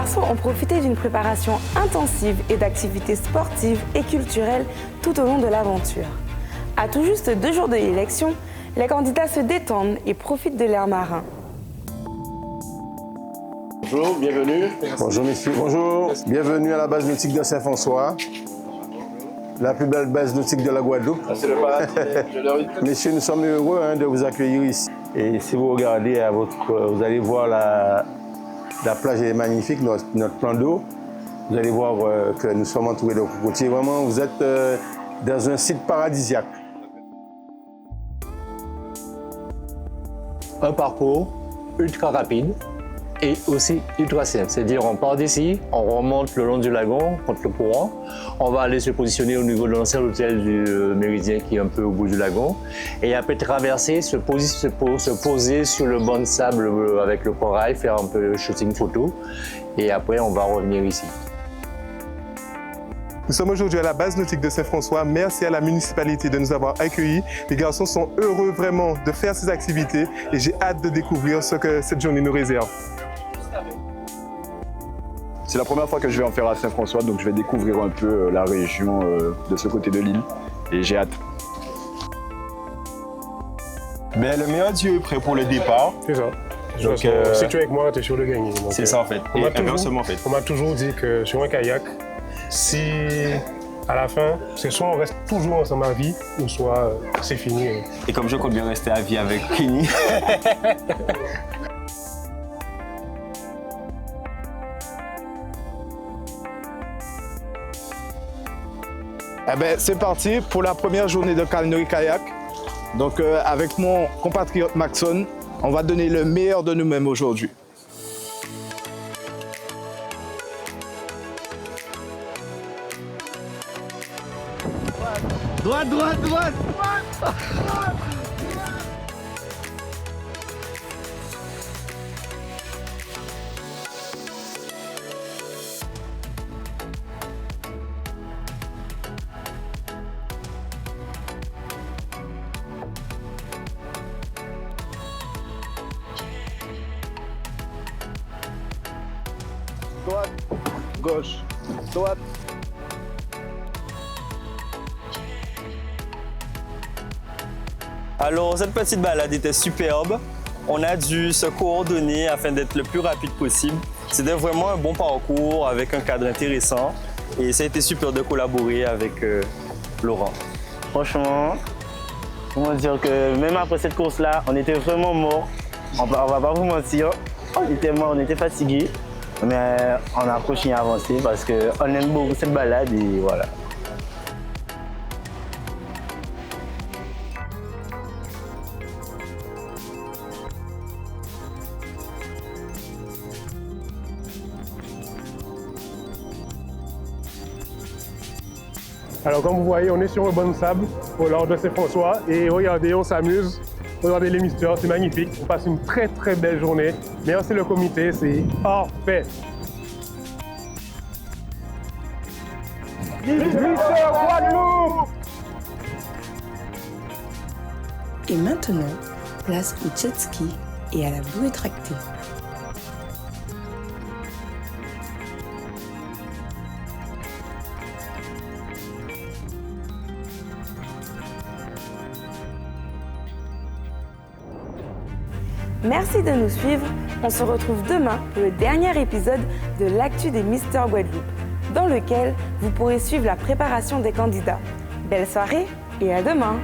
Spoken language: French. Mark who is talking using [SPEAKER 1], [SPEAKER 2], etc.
[SPEAKER 1] garçons ont profité d'une préparation intensive et d'activités sportives et culturelles tout au long de l'aventure. À tout juste 2 jours de l'élection, les candidats se détendent et profitent de l'air marin.
[SPEAKER 2] Bonjour, bienvenue.
[SPEAKER 3] Bonjour messieurs, bonjour. Bienvenue à la base nautique de Saint-François, la plus belle base nautique de la Guadeloupe.
[SPEAKER 2] C'est le paradis.
[SPEAKER 3] Messieurs, nous sommes heureux de vous accueillir ici. Et si vous regardez, vous allez voir la plage est magnifique, notre plan d'eau. Vous allez voir que nous sommes entourés de cocotiers. Vraiment, vous êtes dans un site paradisiaque.
[SPEAKER 4] Un parcours ultra rapide et aussi ultra simple. C'est-à-dire on part d'ici, on remonte le long du lagon contre le courant, on va aller se positionner au niveau de l'ancien hôtel du Méridien qui est un peu au bout du lagon et après traverser, se poser sur le banc de sable avec le corail, faire un peu de shooting photo et après on va revenir ici.
[SPEAKER 5] Nous sommes aujourd'hui à la base nautique de Saint-François. Merci à la municipalité de nous avoir accueillis. Les garçons sont heureux vraiment de faire ces activités et j'ai hâte de découvrir ce que cette journée nous réserve.
[SPEAKER 6] C'est la première fois que je vais en faire à Saint-François, donc je vais découvrir un peu la région de ce côté de l'île et j'ai hâte.
[SPEAKER 7] Ben, le meilleur Dieu est prêt pour le départ.
[SPEAKER 5] C'est ça.
[SPEAKER 7] Donc,
[SPEAKER 5] si tu es avec moi, tu es sûr de gagner.
[SPEAKER 7] C'est ça en fait. Et inversement en fait.
[SPEAKER 5] On m'a toujours dit que sur un kayak, si à la fin, c'est soit on reste toujours ensemble à vie, ou soit c'est fini.
[SPEAKER 7] Et comme je compte bien rester à vie avec Kenny.
[SPEAKER 8] Eh ben, c'est parti pour la première journée de canoë-kayak. Donc avec mon compatriote Maxon, on va donner le meilleur de nous-mêmes aujourd'hui.
[SPEAKER 9] Droite, droite, droite,
[SPEAKER 8] Droite, gauche, droite.
[SPEAKER 10] Alors, cette petite balade était superbe. On a dû se coordonner afin d'être le plus rapide possible. C'était vraiment un bon parcours avec un cadre intéressant et ça a été super de collaborer avec Laurent.
[SPEAKER 11] Franchement, comment dire que même après cette course-là, on était vraiment morts. On va pas vous mentir, on était morts, on était fatigués. Mais on a continué à avancer parce qu'on aime beaucoup cette balade et voilà.
[SPEAKER 5] Alors comme vous voyez, on est sur un banc de sable au large de Saint-François et regardez, on s'amuse. Regardez les misters, c'est magnifique. On passe une très très belle journée. Merci le comité, c'est parfait.
[SPEAKER 9] Mister Guadeloupe!
[SPEAKER 1] Et maintenant, place au jet ski et à la bouée tractée. Merci de nous suivre. On se retrouve demain pour le dernier épisode de l'actu des Mister Guadeloupe, dans lequel vous pourrez suivre la préparation des candidats. Belle soirée et à demain!